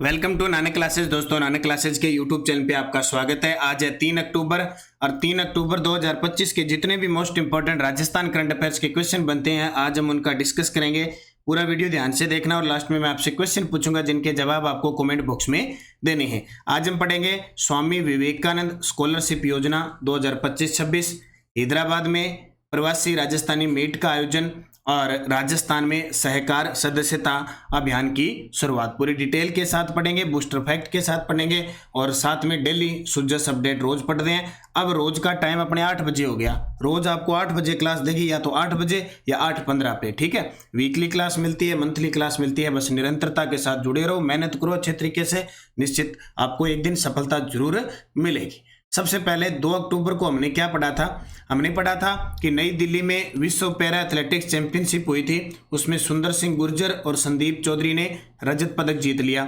Welcome to Nanak classes. दोस्तों, Nanak classes के YouTube channel पे आपका स्वागत है। आज है 3 अक्टूबर और 3 अक्टूबर 2025 के जितने भी most important Rajasthan current affairs के क्वेश्चन बनते हैं, आज हम उनका डिस्कस करेंगे। पूरा वीडियो ध्यान से देखना और लास्ट में मैं आपसे क्वेश्चन पूछूंगा जिनके जवाब आपको कमेंट बॉक्स में देने हैं। आज हम पढ़ेंगे स्वामी विवेकानंद स्कॉलरशिप योजना 2025-26, हैदराबाद में प्रवासी राजस्थानी मीट का आयोजन और राजस्थान में सहकार सदस्यता अभियान की शुरुआत। पूरी डिटेल के साथ पढ़ेंगे, बूस्टर फैक्ट के साथ पढ़ेंगे और साथ में डेली सुजस अपडेट रोज पढ़ते हैं। अब रोज का टाइम अपने 8 बजे हो गया। रोज आपको 8 बजे क्लास देगी, या तो 8 बजे या 8:15 पे, ठीक है। वीकली क्लास मिलती है, मंथली क्लास मिलती है। बस निरंतरता के साथ जुड़े रहो, मेहनत करो अच्छे तरीके से, निश्चित आपको एक दिन सफलता जरूर मिलेगी। सबसे पहले 2 अक्टूबर को हमने क्या पढ़ा था? हमने पढ़ा था कि नई दिल्ली में विश्व पैरा एथलेटिक्स चैंपियनशिप हुई थी। उसमें सुंदर सिंह गुर्जर और संदीप चौधरी ने रजत पदक जीत लिया।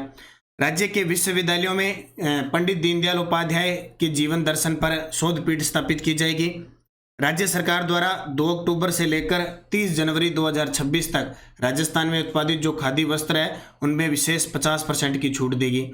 राज्य के विश्वविद्यालयों में पंडित दीनदयाल उपाध्याय के जीवन दर्शन पर शोध पीठ स्थापित की जाएगी। राज्य सरकार द्वारा 2 अक्टूबर से लेकर 30 जनवरी 2026 तक राजस्थान में उत्पादित जो खादी वस्त्र है उनमें विशेष 50% की छूट देगी।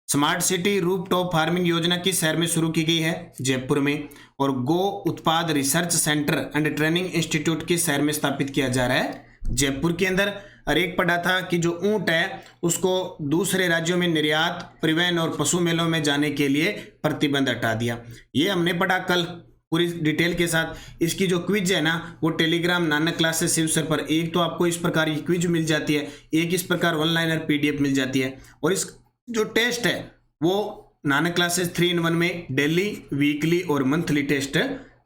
स्मार्ट सिटी रूफटॉप फार्मिंग योजना किस शहर में शुरू की गई है? जयपुर में। और गो उत्पाद research centre and training institute किस शहर में स्थापित किया जा रहा है? जयपुर के अंदर। और एक पढ़ा था कि जो ऊंट है उसको दूसरे राज्यों में निर्यात, परिवहन और पशु मेलों में जाने के लिए प्रतिबंध हटा दिया। ये हमने पढ़ा कल पूरी डिटेल के साथ। इसकी जो क्विज है ना वो Telegram Nanak classes Shiv sir पर, एक तो आपको इस प्रकार की क्विज मिल जाती है, एक इस प्रकार ऑनलाइन PDF मिल जाती है। और इस जो टेस्ट है वो नानक क्लासेस 3 in 1 में डेली, वीकली और मंथली टेस्ट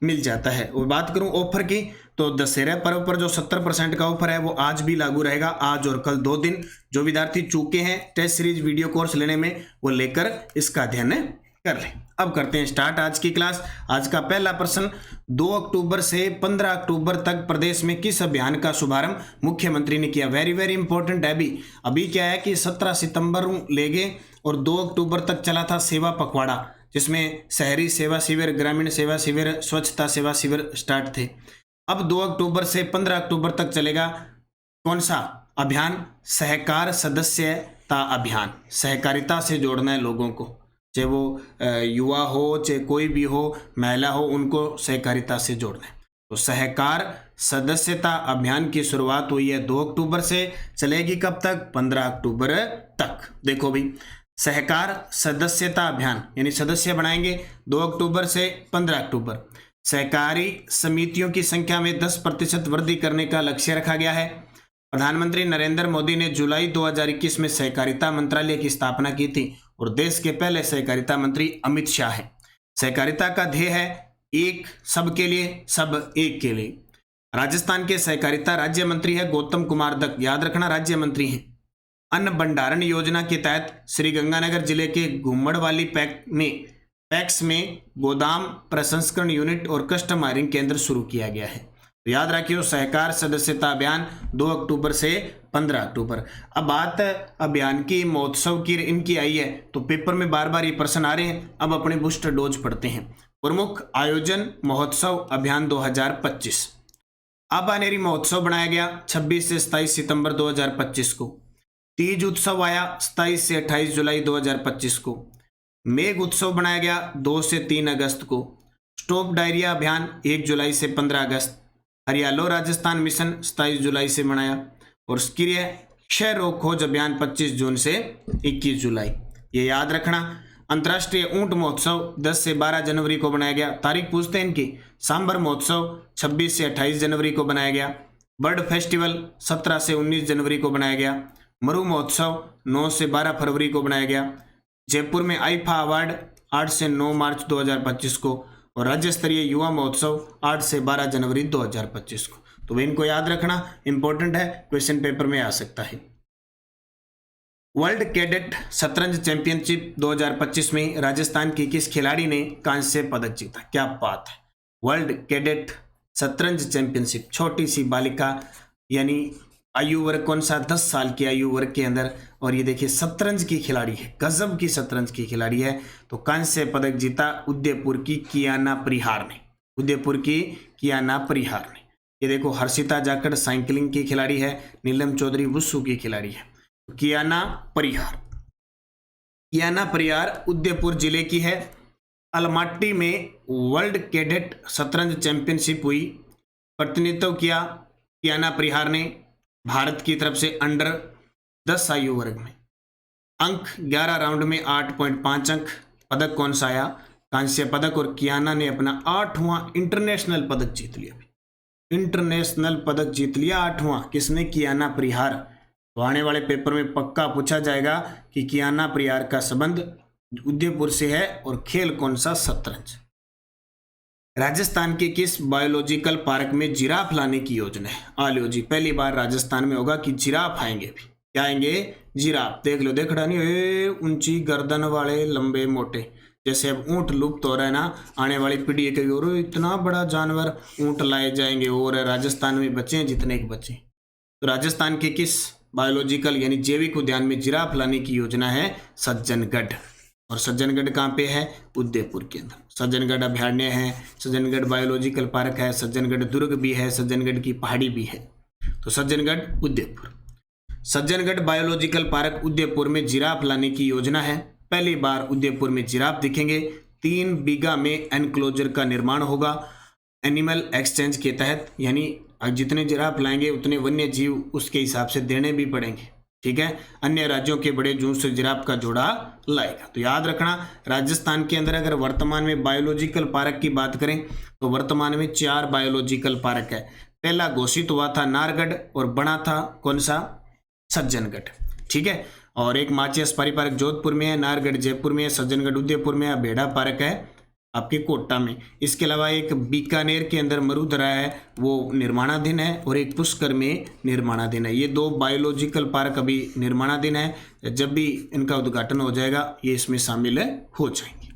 मिल जाता है। और बात करूं ऑफर की तो दशहरा पर्व पर जो 70% का ऑफर है वो आज भी लागू रहेगा। आज और कल 2 दिन जो विद्यार्थी चूके हैं टेस्ट सीरीज वीडियो कोर्स लेने में, वो लेकर इसका अध्ययन कर लें। अब करते हैं स्टार्ट आज की क्लास। आज का पहला प्रश्न, 2 अक्टूबर से 15 अक्टूबर तक प्रदेश में किस अभियान का शुभारंभ मुख्यमंत्री ने किया? वेरी वेरी इंपॉर्टेंट है। अभी क्या है कि 17 सितंबर ले गए और 2 अक्टूबर तक चला था सेवा पखवाड़ा, जिसमें शहरी सेवा शिविर, ग्रामीण सेवा शिविर, स्वच्छता सेवा शिविर स्टार्ट थे। अब 2 अक्टूबर से 15 अक्टूबर तक चलेगा कौन सा अभियान? सहकार सदस्यता अभियान। सहकारिता से जोड़ना है लोगों को, चाहे वो युवा हो, चाहे कोई भी हो, महिला हो, उनको सहकारिता से जोड़ना है। तो सहकार सदस्यता अभियान की शुरुआत हुई है 2 अक्टूबर से, चलेगी कब तक? 15 अक्टूबर तक। देखो भाई, सहकार सदस्यता अभियान यानी सदस्य बनाएंगे 2 अक्टूबर से 15 अक्टूबर। सहकारी समितियों की संख्या में 10% वृद्धि करने का लक्ष्य रखा गया है। प्रधानमंत्री नरेंद्र मोदी ने जुलाई 2021 में सहकारिता मंत्रालय की स्थापना की थी और देश के पहले सहकारिता मंत्री अमित शाह हैं। सहकारिता का ध्येय है एक सबके लिए, सब एक के लिए। राजस्थान के सहकारिता राज्य मंत्री है गौतम कुमार दत्त, याद रखना राज्य मंत्री हैं। अन्न भंडारण योजना के तहत श्रीगंगानगर जिले के घुम्मड़वाली पैक्स में गोदाम प्रसंस्करण यूनिट और कस्टम हायरिंग केंद्र शुरू किया गया है। तो याद रखियो, सहकार सदस्यता अभियान 2 अक्टूबर से 15 अक्टूबर। अब बात अभियान की, महोत्सव की इनकी आई है तो पेपर में बार बार ये प्रश्न आ रहे हैं। अब अपने बूस्टर डोज पढ़ते हैं। प्रमुख आयोजन महोत्सव अभियान 2025। अब अनेरी महोत्सव बनाया गया 26 से 27 सितंबर 2025 को। तीज उत्सव आया 27 से 28 जुलाई 2025 को। मेघ उत्सव बनाया गया 2 से 3 अगस्त को। स्टॉप डायरिया अभियान 1 जुलाई से 15 अगस्त। हरियालो राजस्थान मिशन 27 जुलाई से मनाया। और क्षय रोग खोज अभियान 25 जून से 21 जुलाई। ये याद रखना। अंतर्राष्ट्रीय ऊंट महोत्सव 10 से 12 जनवरी को बनाया गया। तारीख पूछते हैं इनकी। सांबर महोत्सव 26 से 28 जनवरी को बनाया गया। बर्ड फेस्टिवल 17 से 19 जनवरी को बनाया गया। मरु महोत्सव 9 से 12 फरवरी को बनाया गया। जयपुर में आईफा अवार्ड 8 से 9 मार्च 2025 को। और राज्य स्तरीय युवा महोत्सव 8 से 12 जनवरी 2025 को। तो वे इनको याद रखना, इंपॉर्टेंट है, क्वेश्चन पेपर में आ सकता है। वर्ल्ड कैडेट शतरंज चैंपियनशिप 2025 में राजस्थान की किस खिलाड़ी ने कांस्य पदक जीता? क्या बात है। वर्ल्ड कैडेट शतरंज चैंपियनशिप, छोटी सी बालिका यानी आयु वर्ग कौन सा? 10 साल की आयु वर्ग के अंदर। और ये देखिए शतरंज की खिलाड़ी है, गजब की शतरंज की खिलाड़ी है। तो कांस्य पदक जीता उदयपुर की कियाना परिहार ने। उदयपुर की कियाना परिहार ने। ये देखो हर्षिता जाखड़ साइकिलिंग की खिलाड़ी है, नीलम चौधरी वुशु की खिलाड़ी है। कियाना परिहार। कियाना परियार उदयपुर जिले की है। अलमाटी में वर्ल्ड कैडेट शतरंज चैंपियनशिप हुई, प्रतिनिधित्व किया कियाना परिहार ने भारत की तरफ से अंडर 10 आयु वर्ग में। अंक 11 राउंड में 8.5 अंक। पदक कौन सा आया? कांस्य पदक। और कियाना ने अपना 8वां इंटरनेशनल पदक जीत लिया। इंटरनेशनल पदक जीत लिया 8वां। किसने? कियाना परिहार। तो आने वाले पेपर में पक्का पूछा जाएगा कि कियाना परिहार का संबंध उदयपुर से है और खेल कौन सा? शतरंज। राजस्थान के किस बायोलॉजिकल पार्क में जिराफ लाने की योजना है? आलियो जी, पहली बार राजस्थान में होगा कि जिराफ आएंगे भी। क्या आएंगे? जिराफ। देख लो, देख रहा नहीं, ऊंची गर्दन वाले लंबे मोटे। जैसे अब ऊंट लुप्त हो रहा है ना, आने वाली पीढ़ी के और इतना बड़ा जानवर ऊंट लाए जाएंगे और राजस्थान में बचे जितने के बचे। तो राजस्थान के किस बायोलॉजिकल यानी जैविक उद्यान में जिराफ लाने की योजना है? सज्जनगढ़। और सज्जनगढ़ कहाँ पे है? उदयपुर के अंदर। सज्जनगढ़ अभयारण्य है, सज्जनगढ़ बायोलॉजिकल पार्क है, सज्जनगढ़ दुर्ग भी है, सज्जनगढ़ की पहाड़ी भी है। तो सज्जनगढ़ उदयपुर। सज्जनगढ़ बायोलॉजिकल पार्क उदयपुर में जिराफ लाने की योजना है। पहली बार उदयपुर में जिराफ दिखेंगे। 3 बीघा में एनक्लोजर का निर्माण होगा एनिमल एक्सचेंज के तहत, यानी जितने जिराफ लाएंगे उतने वन्य जीव उसके हिसाब से देने भी पड़ेंगे। ठीक है, अन्य राज्यों के बड़े जू से जिराफ का जोड़ा लाएगा। तो याद रखना, राजस्थान के अंदर अगर वर्तमान में बायोलॉजिकल पार्क की बात करें तो वर्तमान में 4 बायोलॉजिकल पार्क है। पहला घोषित हुआ था नारगढ़ और बना था कौन सा? सज्जनगढ़। ठीक है, और एक माचियस पारी पार्क जोधपुर में है, नारगढ़ जयपुर में है, सज्जनगढ़ उदयपुर में है, बेड़ा पार्क है आपके कोटा में। इसके अलावा एक बीकानेर के अंदर मरुधरा है, वो निर्माणाधीन है, और एक पुष्कर में निर्माणाधीन है। ये 2 बायोलॉजिकल पार्क अभी निर्माणाधीन है। जब भी इनका उद्घाटन हो जाएगा ये इसमें शामिल हो जाएंगे।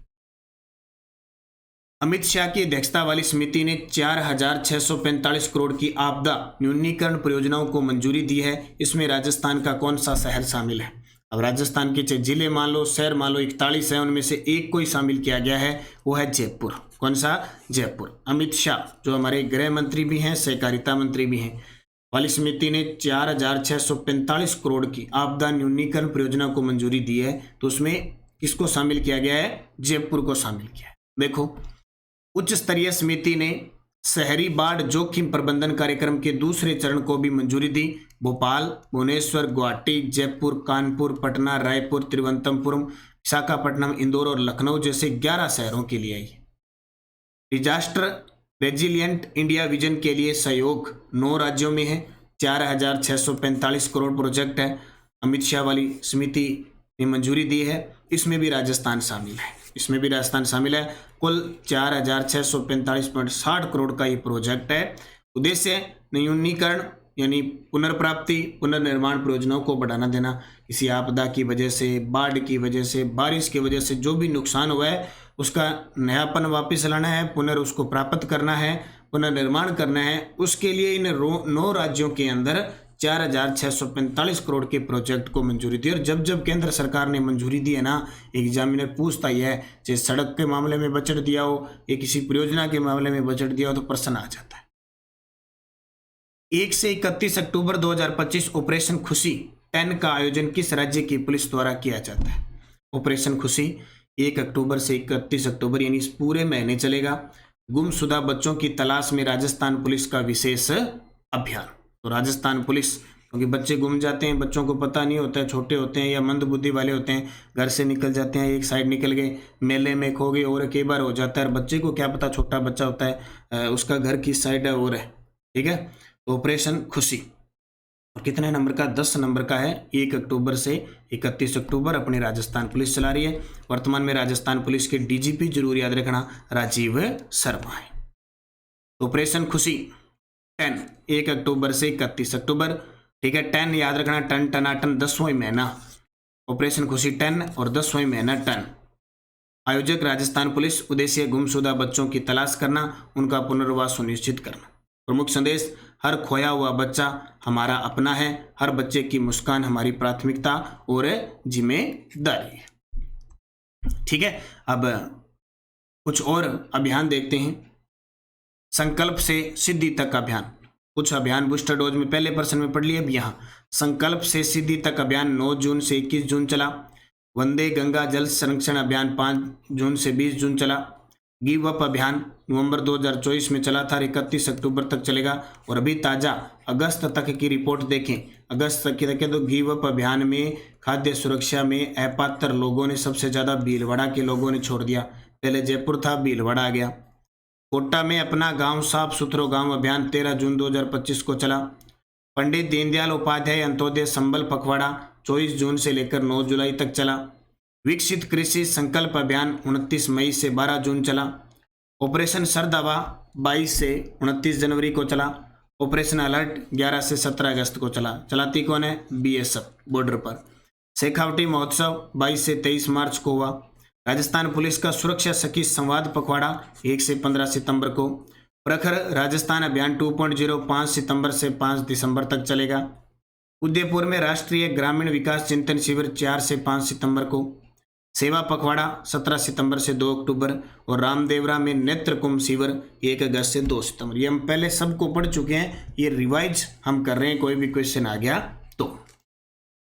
अमित शाह की अध्यक्षता वाली समिति ने 4,645 करोड़ की आपदा न्यूनीकरण परियोजनाओं को मंजूरी दी है। इसमें राजस्थान का कौन सा शहर शामिल है? अब राजस्थान के जिले मान लो, शहर मान लो 41 है, उनमें से एक को ही शामिल किया गया है, वो है जयपुर। कौन सा? जयपुर। अमित शाह जो हमारे गृह मंत्री भी हैं, सहकारिता मंत्री भी हैं, वाली समिति ने 4,645 करोड़ की आपदा न्यूनीकरण परियोजना को मंजूरी दी है। तो उसमें किसको शामिल किया गया है? जयपुर को शामिल किया है। देखो, उच्च स्तरीय समिति ने शहरी बाढ़ जोखिम प्रबंधन कार्यक्रम के दूसरे चरण को भी मंजूरी दी। भोपाल, भुवनेश्वर, गुवाहाटी, जयपुर, कानपुर, पटना, रायपुर, तिरुवनंतपुरम, विशाखापट्टनम, इंदौर और लखनऊ जैसे 11 शहरों के लिए आई। डिजास्टर रेजिलिएंट इंडिया विजन के लिए सहयोग 9 राज्यों में है। 4,645 करोड़ प्रोजेक्ट है, अमित शाह वाली समिति ने मंजूरी दी है। इसमें भी राजस्थान शामिल है। इसमें भी राजस्थान शामिल है। कुल 4,645.60 करोड़ का ये प्रोजेक्ट है। उद्देश्य न्यूनीकरण यानी पुनर्प्राप्ति पुनर्निर्माण परियोजनाओं को बढ़ाना देना। किसी आपदा की वजह से, बाढ़ की वजह से, बारिश की वजह से जो भी नुकसान हुआ है उसका नयापन वापस लाना है, उसको प्राप्त करना है, पुनर्निर्माण करना है। उसके लिए इन 9 राज्यों के अंदर 4,645 करोड़ के प्रोजेक्ट को मंजूरी दी। और जब जब केंद्र सरकार ने मंजूरी दी है ना, एग्जामिनर पूछता ही है, चाहे सड़क के मामले में बजट दिया हो या किसी परियोजना के मामले में बजट दिया हो, तो प्रश्न आ जाता है। 1 से 31 अक्टूबर 2025 ऑपरेशन खुशी 10 का आयोजन किस राज्य की पुलिस द्वारा किया जाता है? ऑपरेशन खुशी 1 अक्टूबर से 31 अक्टूबर यानी इस पूरे महीने चलेगा। गुमशुदा बच्चों की तलाश में राजस्थान पुलिस का विशेष अभियान। तो राजस्थान पुलिस, क्योंकि बच्चे गुम जाते हैं, बच्चों को पता नहीं होता है, छोटे होते हैं या मंद बुद्धि वाले होते हैं, घर से निकल जाते हैं, एक साइड निकल गए, मेले में खो गए, और कई बार हो जाता है। बच्चे को क्या पता, छोटा बच्चा होता है, उसका घर किस साइड है और है। ठीक है, तो ऑपरेशन खुशी और कितने नंबर का? 10 नंबर का है। 1 अक्टूबर से 31 अक्टूबर अपनी राजस्थान पुलिस चला रही है। वर्तमान में राजस्थान पुलिस के डीजीपी, जरूर याद रखना, राजीव शर्मा है। ऑपरेशन खुशी 10 1 अक्टूबर से 31 अक्टूबर। ठीक है, 10 याद रखना, टन टनाटन 10वां महीना। ऑपरेशन खुशी 10 और 10वां महीना टन। आयोजक राजस्थान पुलिस। उद्देश्य गुमशुदा बच्चों की तलाश करना, उनका पुनर्वास सुनिश्चित करना। प्रमुख संदेश, हर खोया हुआ बच्चा हमारा अपना है, हर बच्चे की मुस्कान हमारी प्राथमिकता और जिम्मेदारी है। ठीक है, अब कुछ और अभियान देखते हैं। संकल्प से सिद्धि तक अभियान। कुछ अभियान बूस्टर डोज में पहले प्रश्न में पढ़ लिए। अब यहाँ संकल्प से सिद्धि तक अभियान 9 जून से 21 जून चला। वंदे गंगा जल संरक्षण अभियान 5 जून से 20 जून चला। गिव अप अभियान नवंबर 2024 में चला था, 31 अक्टूबर तक चलेगा। और अभी ताज़ा अगस्त तक की रिपोर्ट देखें, अगस्त तक की देखें तो गिव अप अभियान में खाद्य सुरक्षा में अपात्र लोगों ने सबसे ज़्यादा भीलवाड़ा के लोगों ने छोड़ दिया। पहले जयपुर था, भीलवाड़ा आ गया। कोटा में अपना गांव साफ सुथरा गांव अभियान 13 जून 2025 को चला। पंडित दीनदयाल उपाध्याय अंत्योदय संबल पखवाड़ा 24 जून से लेकर 9 जुलाई तक चला। विकसित कृषि संकल्प अभियान 29 मई से 12 जून चला। ऑपरेशन सरदावा 22 से 29 जनवरी को चला। ऑपरेशन अलर्ट 11 से 17 अगस्त को चला। चलाती कौन है? बीएसएफ बॉर्डर पर। शेखावटी महोत्सव 22 से 23 मार्च को हुआ। राजस्थान पुलिस का सुरक्षा सखी संवाद पखवाड़ा 1 से 15 सितंबर को। प्रखर राजस्थान अभियान 2.0 5 सितंबर से 5 दिसंबर तक चलेगा। उदयपुर में राष्ट्रीय ग्रामीण विकास चिंतन शिविर 4 से 5 सितंबर को। सेवा पखवाड़ा 17 सितंबर से 2 अक्टूबर। और रामदेवरा में नेत्र कुंभ शिविर 1 अगस्त से 2 सितंबर। ये हम पहले सबको पढ़ चुके हैं, ये रिवाइज हम कर रहे हैं, कोई भी क्वेश्चन आ गया तो।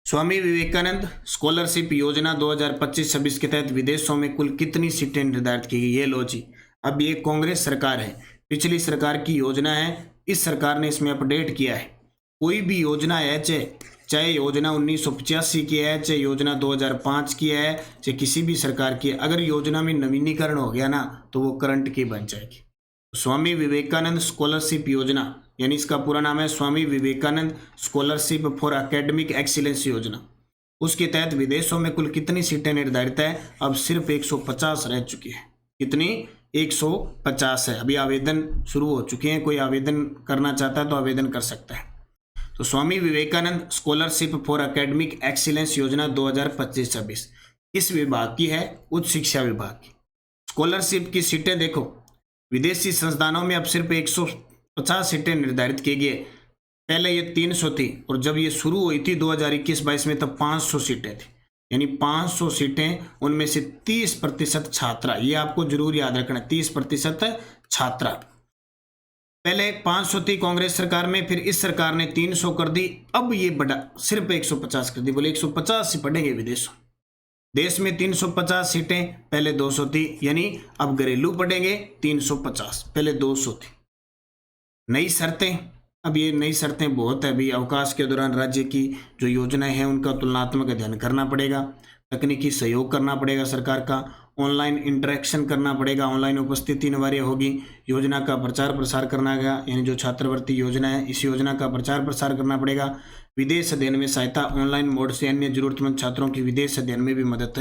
स्वामी विवेकानंद स्कॉलरशिप योजना 2025-26 के तहत विदेशों में कुल कितनी सीटें निर्धारित की गई? ये लो जी, अब ये कांग्रेस सरकार है, पिछली सरकार की योजना है, इस सरकार ने इसमें अपडेट किया है। कोई भी योजना है, चाहे योजना 1985 की है, चाहे योजना 2005 की है, चाहे किसी भी सरकार की है, अगर योजना में नवीनीकरण हो गया ना तो वो करंट की बन जाएगी। स्वामी विवेकानंद स्कॉलरशिप योजना, यानी इसका पूरा नाम है Swami Vivekananda scholarship for academic excellence योजना। उसके तहत विदेशों में कुल कितनी सीटें निर्धारित है? अब सिर्फ 150 रह चुकी है। कितनी? 150 है। अभी आवेदन शुरू हो चुके हैं, कोई आवेदन करना चाहता है तो आवेदन कर सकता है। तो Swami Vivekananda scholarship for academic excellence योजना 2025-26 किस विभाग की है? उच्च शिक्षा विभाग की। स्कॉलरशिप की सीटें देखो, विदेशी संस्थानों में अब सिर्फ 150 सीटें निर्धारित की गई। पहले ये 300 थी और जब ये शुरू हुई थी 2021-22 में तब 500 सीटें थी, यानी 500 सीटें, उनमें से 30% छात्रा। ये आपको जरूर याद रखना, 30% छात्रा। पहले 500 थी कांग्रेस सरकार में, फिर इस सरकार ने 300 कर दी, अब ये बढ़ा सिर्फ 150 कर दी। बोले 150 ही पढ़ेंगे विदेशों। देश में 350 सीटें, पहले 200 थी, यानी अब घरेलू पढ़ेंगे 350, पहले 200 थी। नई शर्तें, अब ये नई शर्तें बहुत है अभी। अवकाश के दौरान राज्य की जो योजनाएं हैं उनका तुलनात्मक अध्ययन करना पड़ेगा, तकनीकी सहयोग करना पड़ेगा सरकार का, ऑनलाइन इंटरेक्शन करना पड़ेगा, ऑनलाइन उपस्थिति अनिवार्य होगी, योजना का प्रचार प्रसार करना गया, यानी जो छात्रवृत्ति योजना है इस योजना का प्रचार प्रसार करना पड़ेगा। विदेश अध्ययन में सहायता, ऑनलाइन मोड से अन्य जरूरतमंद छात्रों की विदेश अध्ययन में भी मदद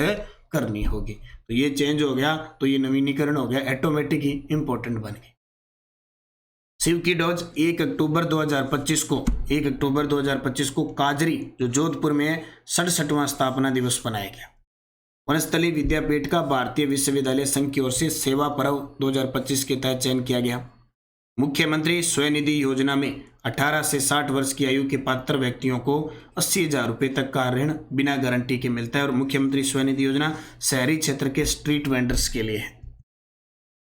करनी होगी। तो ये चेंज हो गया, तो ये नवीनीकरण हो गया, ऑटोमेटिक ही इंपॉर्टेंट बन गई। शिव की डोज 1 अक्टूबर 2025 को काजरी जो जोधपुर में है 67वां स्थापना दिवस मनाया गया। वनस्थली विद्यापीठ का भारतीय विश्वविद्यालय संघ की ओर से सेवा पर्व 2025 के तहत चयन किया गया। मुख्यमंत्री स्वनिधि योजना में 18 से 60 वर्ष की आयु के पात्र व्यक्तियों को 80,000 रुपये तक का ऋण बिना गारंटी के मिलता है। और मुख्यमंत्री स्वनिधि योजना शहरी क्षेत्र के स्ट्रीट वेंडर्स के लिए है।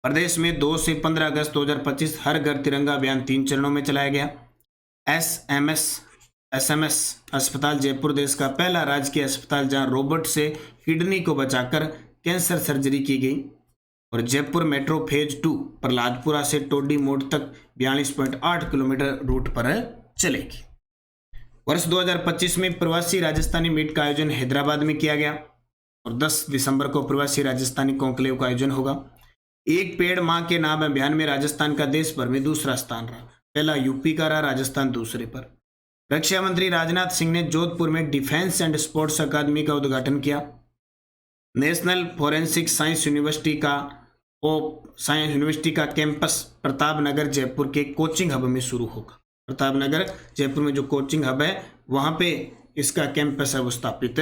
प्रदेश में 2 से 15 अगस्त 2025 हर घर तिरंगा अभियान 3 चरणों में चलाया गया। एसएमएस अस्पताल जयपुर देश का पहला राजकीय अस्पताल जहां रोबोट से किडनी को बचाकर कैंसर सर्जरी की गई। और जयपुर मेट्रो फेज 2 प्रहलादपुरा से टोडी मोड़ तक 42.8 किलोमीटर रूट पर चलेगी। वर्ष 2025 में प्रवासी राजस्थानी मीट का आयोजन हैदराबाद में किया गया। और 10 दिसंबर को प्रवासी राजस्थानी कॉन्क्लेव का आयोजन होगा। एक पेड़ मां के नाम अभियान में राजस्थान का देश भर में दूसरा स्थान रहा, पहला यूपी का रहा, राजस्थान दूसरे पर। रक्षा मंत्री राजनाथ सिंह ने जोधपुर में डिफेंस एंड स्पोर्ट्स अकादमी का उद्घाटन किया। नेशनल फोरेंसिक साइंस यूनिवर्सिटी का कैंपस प्रतापनगर जयपुर के कोचिंग हब में शुरू होगा। प्रतापनगर जयपुर में जो कोचिंग हब है वहां पे इसका कैंपस है वो स्थापित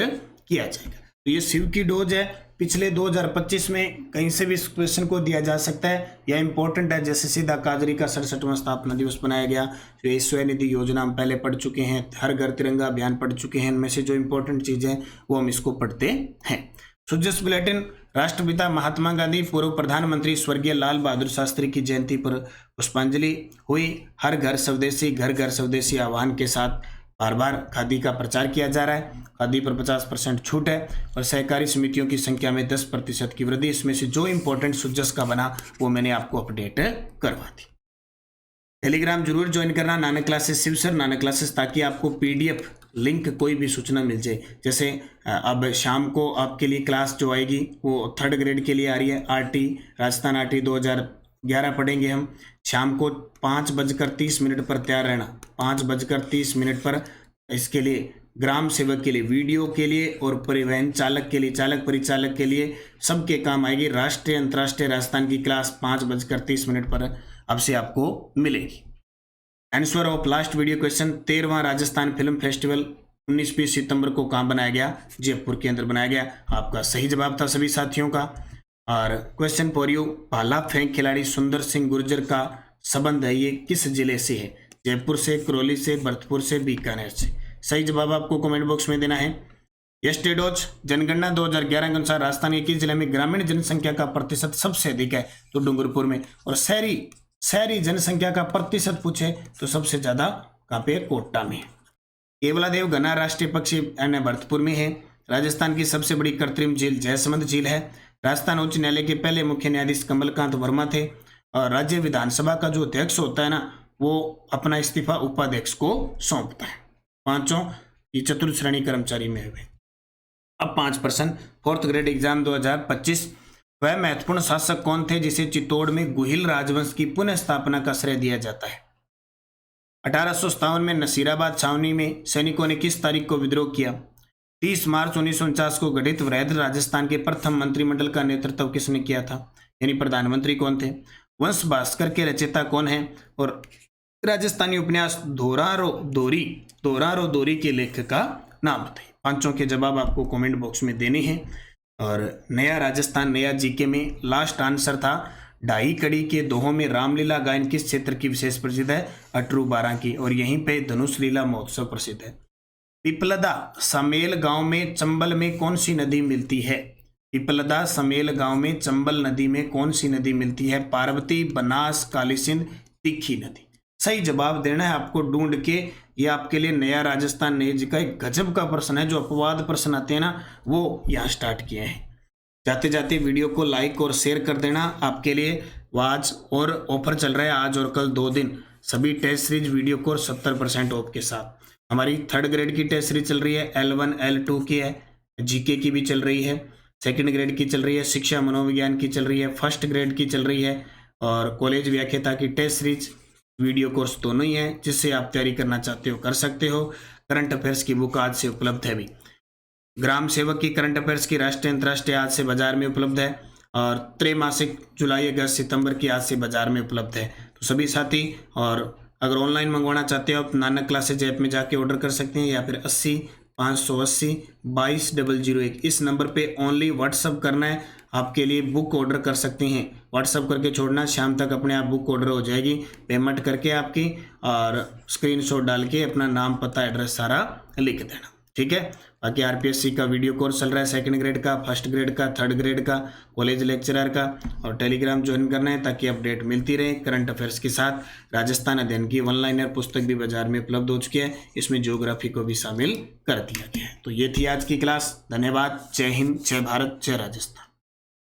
किया जाएगा। तो ये शिव की डोज है। पिछले 2025 में कहीं से भी इस क्वेश्चन को दिया जा सकता है, यह इंपॉर्टेंट है। जैसे सीधा काजरी का 67वां स्थापना दिवस बनाया गया, जो ये स्वनिधि योजना हम पहले पढ़ चुके हैं, हर घर तिरंगा अभियान पढ़ चुके हैं। इनमें से जो इंपॉर्टेंट चीज़ें हैं वो हम इसको पढ़ते हैं। सुजस बुलेटिन, राष्ट्रपिता महात्मा गांधी, पूर्व प्रधानमंत्री स्वर्गीय लाल बहादुर शास्त्री की जयंती पर पुष्पांजलि हुई। हर घर स्वदेशी, घर घर स्वदेशी आह्वान के साथ बार बार खादी का प्रचार किया जा रहा है। खादी पर 50% छूट है और सहकारी समितियों की संख्या में 10% की वृद्धि। इसमें से जो इंपॉर्टेंट सुजस का बना वो मैंने आपको अपडेट करवा दी। टेलीग्राम जरूर ज्वाइन करना, Nanak classes Shiv sir Nanak classes, ताकि आपको पीडीएफ लिंक कोई भी सूचना मिल जाए। जैसे अब शाम को आपके लिए क्लास जो आएगी वो 3rd ग्रेड के लिए आ रही है। आरटी राजस्थान आरटी 2011 पढ़ेंगे हम। शाम को 5:30 पर तैयार रहना, 5:30 पर। इसके लिए ग्राम सेवक के लिए, वीडियो के लिए और परिवहन चालक के लिए, चालक परिचालक के लिए सबके काम आएगी। राष्ट्रीय अंतर्राष्ट्रीय राजस्थान की क्लास 5:30 पर अब से आपको मिलेगी। Answer of last video question, 13वां राजस्थान फिल्म फेस्टिवल 19-20 सितंबर को कहाँ बनाया गया? जयपुर के अंदर बनाया गया। आपका सही जवाब था सभी साथियों का। और क्वेश्चन फॉर यू, भाला फेंक खिलाड़ी सुंदर सिंह गुर्जर का संबंध है ये किस जिले से है? जयपुर से, करौली से, भरतपुर से, बीकानेर से। सही जवाब आपको कमेंट बॉक्स में देना है। यस्टेडोज जनगणना 2011 के अनुसार राजस्थान के किस जिले में ग्रामीण जनसंख्या का प्रतिशत सबसे अधिक है? तो डूंगरपुर में। और शहरी जनसंख्या का प्रतिशत पूछे तो सबसे ज्यादा कहाँ पे? कोटा में। केवलादेव घना राष्ट्रीय पक्षी भरतपुर में है। राजस्थान की सबसे बड़ी कृत्रिम झील जयसमंद झील है। राजस्थान उच्च न्यायालय के पहले मुख्य न्यायाधीश कमलकांत वर्मा थे। और राज्य विधानसभा का जो अध्यक्ष होता है ना, वो अपना इस्तीफा उपाध्यक्ष को सौंपता है। पांचों ये चतुर्थ श्रेणी कर्मचारी में हुए। अब 5%, 4th ग्रेड एग्जाम 2025। वह महत्वपूर्ण शासक कौन थे जिसे चित्तौड़ में गुहिल राजवंश की पुनः स्थापना का श्रेय दिया जाता है? 1857 में नसीराबाद छावनी में सैनिकों ने किस तारीख को विद्रोह किया? 30 मार्च 1949 को गठित वृहद राजस्थान के प्रथम मंत्रिमंडल का नेतृत्व किसने किया था? यानी प्रधानमंत्री कौन थे? वंश भास्कर के रचयिता कौन है? और राजस्थानी उपन्यास दोरारो दोरी के लेखक का नाम बताइए। पांचों के जवाब आपको कमेंट बॉक्स में देने हैं। और नया राजस्थान नया जीके में लास्ट आंसर था ढाई कड़ी के दोहों में रामलीला गायन किस क्षेत्र की विशेष प्रसिद्ध है? अटरू 12 की। और यहीं पे धनुष लीला महोत्सव प्रसिद्ध है। पिपलदा समेल गांव में चंबल में कौन सी नदी मिलती है? पिपलदा समेल गांव में चंबल नदी में कौन सी नदी मिलती है? पार्वती, बनास, काली सिंध, तीखी नदी। सही जवाब देना है आपको ढूंढ के। ये आपके लिए नया राजस्थान नए जी का एक गजब का प्रश्न है। जो अपवाद प्रश्न आते हैं ना, वो यहाँ स्टार्ट किए हैं। जाते जाते वीडियो को लाइक और शेयर कर देना। आपके लिए आज और ऑफर चल रहा है, आज और कल 2 दिन सभी test series video course 70% off के साथ। हमारी 3rd ग्रेड की टेस्ट सीरीज चल रही है, L1 L2 की है, जीके की भी चल रही है, 2nd ग्रेड की चल रही है, शिक्षा मनोविज्ञान की चल रही है, 1st ग्रेड की चल रही है और कॉलेज व्याख्याता की टेस्ट सीरीज वीडियो कोर्स दोनों ही हैं। जिससे आप तैयारी करना चाहते हो कर सकते हो। करंट अफेयर्स की बुक आज से उपलब्ध है भी। ग्राम सेवक की करंट अफेयर्स की राष्ट्रीय अंतर्राष्ट्रीय आज से बाजार में उपलब्ध है। और त्रैमासिक जुलाई अगस्त सितंबर की आज से बाजार में उपलब्ध है। तो सभी साथी, और अगर ऑनलाइन मंगवाना चाहते हो आप नानक क्लासेज ऐप में जाके ऑर्डर कर सकते हैं, या फिर 80-580-22-001 इस नंबर पे ओनली व्हाट्सअप करना है। आपके लिए बुक ऑर्डर कर सकते हैं। व्हाट्सअप करके छोड़ना, शाम तक अपने आप बुक ऑर्डर हो जाएगी। पेमेंट करके आपकी और स्क्रीनशॉट डाल के अपना नाम, पता, एड्रेस सारा लिख देना, ठीक है। बाकी आरपीएससी का वीडियो कोर्स चल रहा है, 2nd ग्रेड का, 1st ग्रेड का, 3rd ग्रेड का, कॉलेज लेक्चरर का। और टेलीग्राम ज्वाइन करना है ताकि अपडेट मिलती रहे करंट अफेयर्स के साथ। राजस्थान अध्ययन की 1-लाइनर पुस्तक भी बाजार में उपलब्ध हो चुकी है। इसमें ज्योग्राफी को भी शामिल कर दिया गया है। तो ये थी आज की क्लास। धन्यवाद। जय हिंद, जय भारत, जय राजस्थान।